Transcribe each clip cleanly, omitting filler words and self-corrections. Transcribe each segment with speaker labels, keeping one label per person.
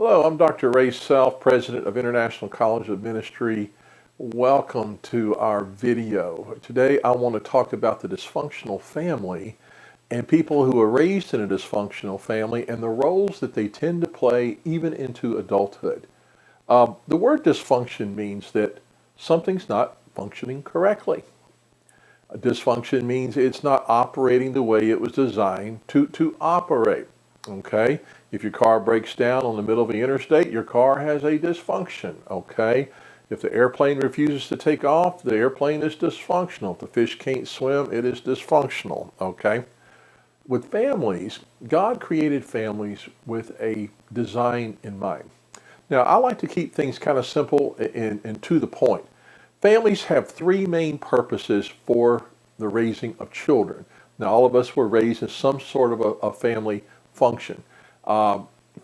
Speaker 1: Hello, I'm Dr. Ray Self, President of International College of Ministry. Welcome to our video. Today I want to talk about the dysfunctional family and people who are raised in a dysfunctional family and the roles that they tend to play even into adulthood. The word dysfunction means that something's not functioning correctly. Dysfunction means it's not operating the way it was designed to operate. Okay? If your car breaks down on the middle of the interstate, your car has a dysfunction. Okay? If the airplane refuses to take off, the airplane is dysfunctional. If the fish can't swim, it is dysfunctional. Okay? With families, God created families with a design in mind. Now, I like to keep things kind of simple and to the point. Families have three main purposes for the raising of children. Now, all of us were raised in some sort of a family function.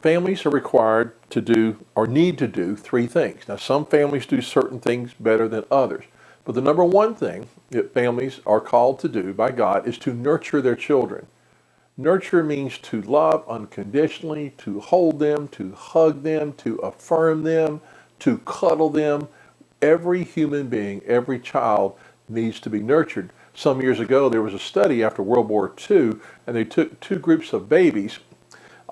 Speaker 1: Families are required to do or need to do three things. Now, some families do certain things better than others. But the number one thing that families are called to do by God is to nurture their children. Nurture means to love unconditionally, to hold them, to hug them, to affirm them, to cuddle them. Every human being, every child needs to be nurtured. Some years ago, there was a study after World War II, and they took two groups of babies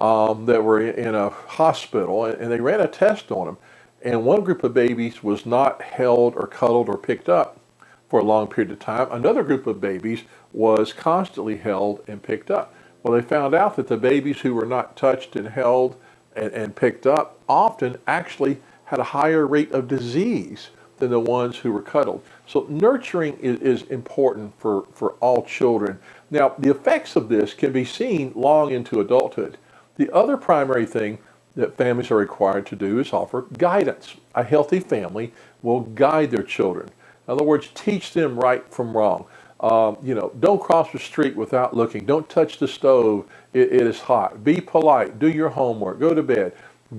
Speaker 1: that were in a hospital, and they ran a test on them. And one group of babies was not held or cuddled or picked up for a long period of time. Another group of babies was constantly held and picked up. Well, they found out that the babies who were not touched and held and picked up often actually had a higher rate of disease than the ones who were cuddled. So nurturing is important for all children. Now, the effects of this can be seen long into adulthood. The other primary thing that families are required to do is offer guidance. A healthy family will guide their children. In other words, teach them right from wrong. Don't cross the street without looking. Don't touch the stove. It is hot. Be polite. Do your homework. Go to bed.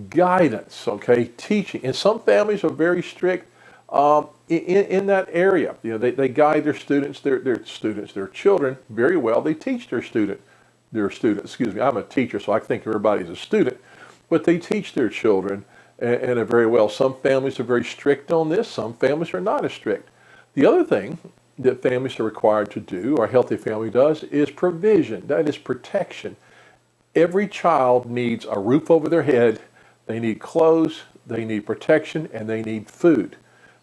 Speaker 1: Guidance, okay? Teaching. And some families are very strict in that area. They guide their students, their children very well. They teach their students. I'm a teacher, so I think everybody's a student. But they teach their children and are very well. Some families are very strict on this. Some families are not as strict. The other thing that families are required to do, or a healthy family does, is provision. That is protection. Every child needs a roof over their head. They need clothes, they need protection, and they need food.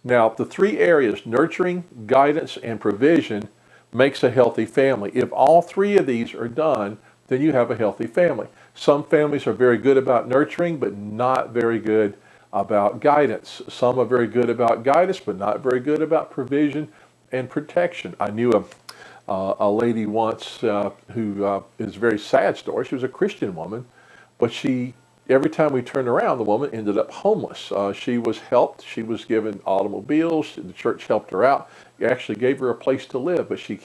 Speaker 1: Now, the three areas, nurturing, guidance, and provision, makes a healthy family. If all three of these are done, then you have a healthy family. Some families are very good about nurturing, but not very good about guidance. Some are very good about guidance, but not very good about provision and protection. I knew a lady once who is a very sad story. She was a Christian woman, but every time we turned around, the woman ended up homeless. She was helped. She was given automobiles. The church helped her out. It actually gave her a place to live, but she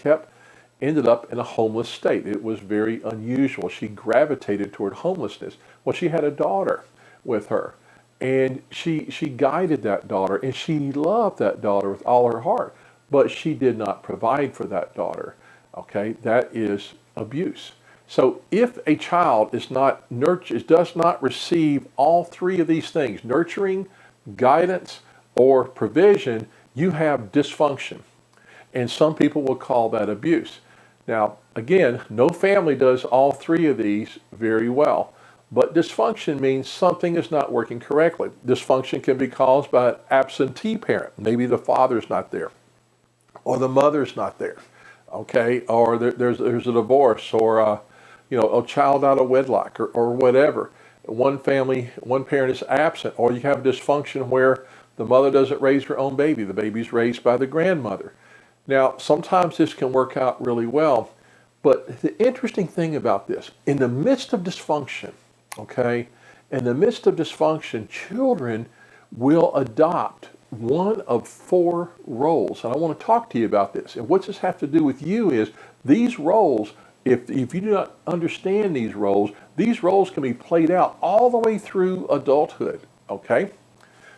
Speaker 1: ended up in a homeless state. It was very unusual. She gravitated toward homelessness. Well, she had a daughter with her, and she guided that daughter, and she loved that daughter with all her heart, but she did not provide for that daughter. Okay, that is abuse. So if a child is not nurtured, does not receive all three of these things, nurturing, guidance, or provision, you have dysfunction. And some people will call that abuse. Now, again, no family does all three of these very well. But dysfunction means something is not working correctly. Dysfunction can be caused by an absentee parent. Maybe the father's not there, or the mother's not there. Okay, or there's a divorce, or a child out of wedlock, or whatever. One parent is absent, or you have dysfunction where the mother doesn't raise her own baby. The baby's raised by the grandmother. Now, sometimes this can work out really well, but the interesting thing about this, in the midst of dysfunction, children will adopt one of four roles. And I want to talk to you about this. And what this has to do with you is these roles, if you do not understand these roles can be played out all the way through adulthood. Okay?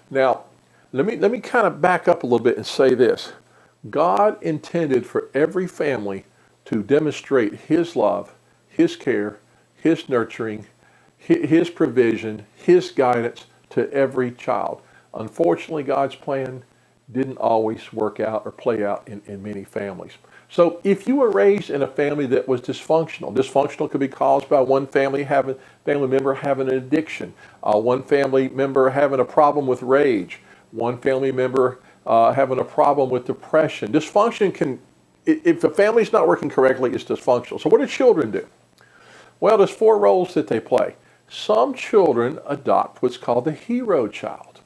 Speaker 1: Now, let me kind of back up a little bit and say this. God intended for every family to demonstrate His love, His care, His nurturing, His provision, His guidance to every child. Unfortunately, God's plan didn't always work out or play out in many families. So if you were raised in a family that was dysfunctional could be caused by one family member having an addiction, one family member having a problem with rage, one family member having a problem with depression. Dysfunction can, if the family's not working correctly, it's dysfunctional. So what do children do? Well, there's 4 roles that they play. Some children adopt what's called the hero child.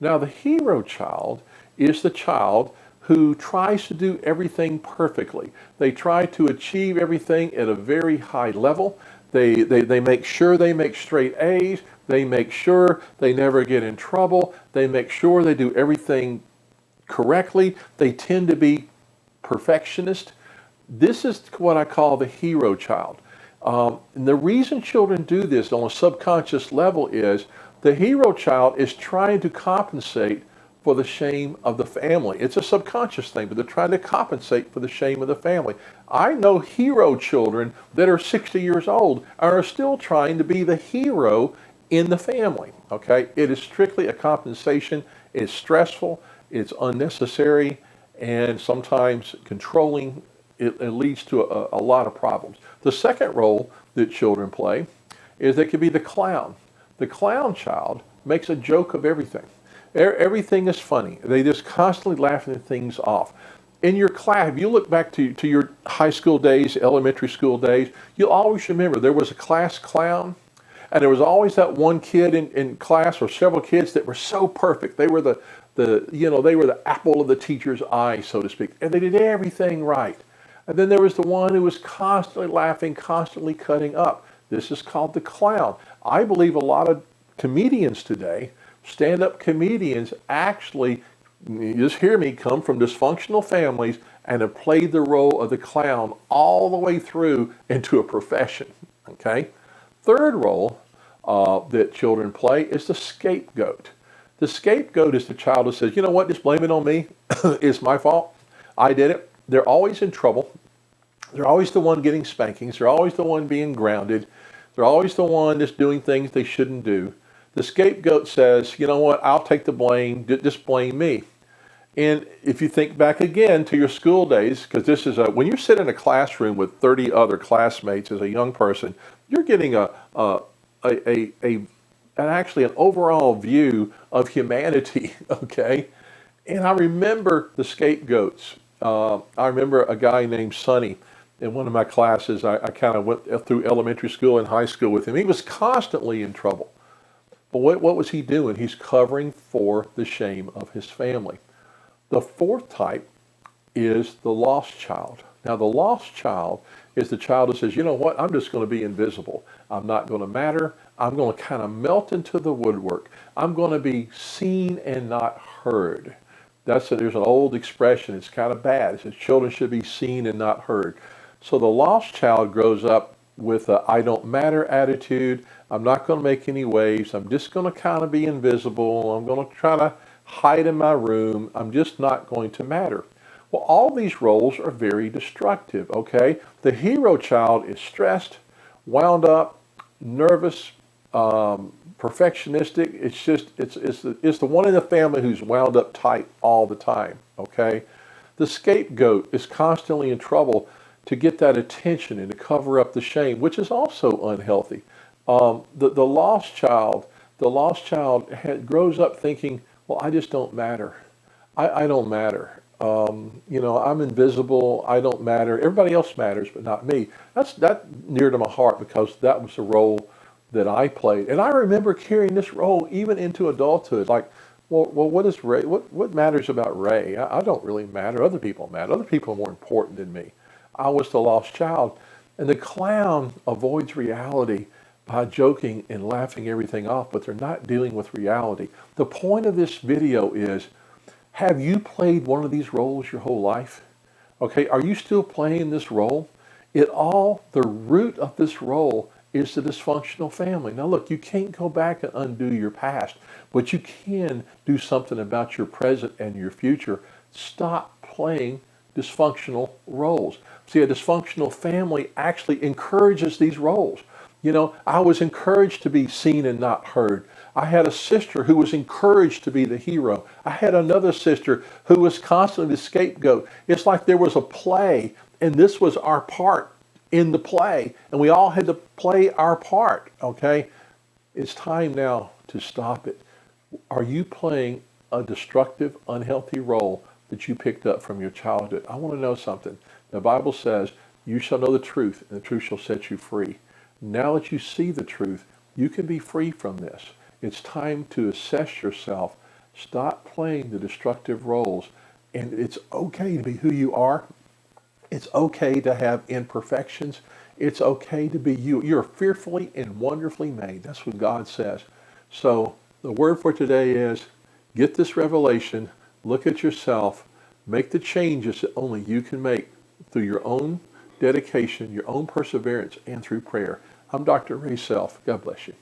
Speaker 1: Now, the hero child is the child who tries to do everything perfectly. They try to achieve everything at a very high level. They make sure they make straight A's. They make sure they never get in trouble. They make sure they do everything correctly. They tend to be perfectionist. This is what I call the hero child. And the reason children do this on a subconscious level is the hero child is trying to compensate for the shame of the family. It's a subconscious thing, but they're trying to compensate for the shame of the family. I know hero children that are 60 years old and are still trying to be the hero in the family. Okay? It is strictly a compensation. It's stressful. It's unnecessary, and sometimes controlling. It leads to a lot of problems. The second role that children play is they could be the clown. The clown child makes a joke of everything. Everything is funny. They just constantly laughing things off. In your class, if you look back to your high school days, elementary school days, you'll always remember there was a class clown, and there was always that one kid in class or several kids that were so perfect. They were they were the apple of the teacher's eye, so to speak, and they did everything right. And then there was the one who was constantly laughing, constantly cutting up. This is called the clown. I believe a lot of comedians today, stand-up comedians, actually, you just hear me, come from dysfunctional families and have played the role of the clown all the way through into a profession. Okay? Third role that children play is the scapegoat. The scapegoat is the child who says, you know what, just blame it on me. It's my fault. I did it. They're always in trouble. They're always the one getting spankings. They're always the one being grounded. They're always the one that's doing things they shouldn't do. The scapegoat says, you know what, I'll take the blame, just blame me. And if you think back again to your school days, because this is when you sit in a classroom with 30 other classmates as a young person, you're getting actually an overall view of humanity, okay? And I remember the scapegoats. I remember a guy named Sonny in one of my classes. I kind of went through elementary school and high school with him. He was constantly in trouble. But what was he doing? He's covering for the shame of his family. The fourth type is the lost child. Now, the lost child is the child who says, you know what, I'm just going to be invisible. I'm not going to matter. I'm going to kind of melt into the woodwork. I'm going to be seen and not heard. There's an old expression. It's kind of bad. It says children should be seen and not heard. So the lost child grows up with a I don't matter attitude. I'm not going to make any waves. I'm just going to kind of be invisible. I'm going to try to hide in my room. I'm just not going to matter. Well, all these roles are very destructive, okay? The hero child is stressed, wound up, nervous, perfectionistic. It's the one in the family who's wound up tight all the time, okay? The scapegoat is constantly in trouble to get that attention and to cover up the shame, which is also unhealthy. The lost child grows up thinking, well, I just don't matter. I don't matter. I'm invisible. I don't matter. Everybody else matters, but not me. That's near to my heart because that was the role that I played, and I remember carrying this role even into adulthood. Like, well, what is Ray? What matters about Ray? I don't really matter. Other people matter. Other people are more important than me. I was the lost child, and the clown avoids reality by joking and laughing everything off, but they're not dealing with reality. The point of this video is, have you played one of these roles your whole life? Okay, are you still playing this role? The root of this role is the dysfunctional family. Now look, you can't go back and undo your past, but you can do something about your present and your future. Stop playing dysfunctional roles. See, a dysfunctional family actually encourages these roles. You know, I was encouraged to be seen and not heard. I had a sister who was encouraged to be the hero. I had another sister who was constantly the scapegoat. It's like there was a play, and this was our part in the play, and we all had to play our part, okay? It's time now to stop it. Are you playing a destructive, unhealthy role that you picked up from your childhood? I want to know something. The Bible says, you shall know the truth, and the truth shall set you free. Now that you see the truth, you can be free from this. It's time to assess yourself. Stop playing the destructive roles. And it's okay to be who you are. It's okay to have imperfections. It's okay to be you. You're fearfully and wonderfully made. That's what God says. So the word for today is get this revelation, look at yourself, make the changes that only you can make through your own dedication, your own perseverance, and through prayer. I'm Dr. Ray Self. God bless you.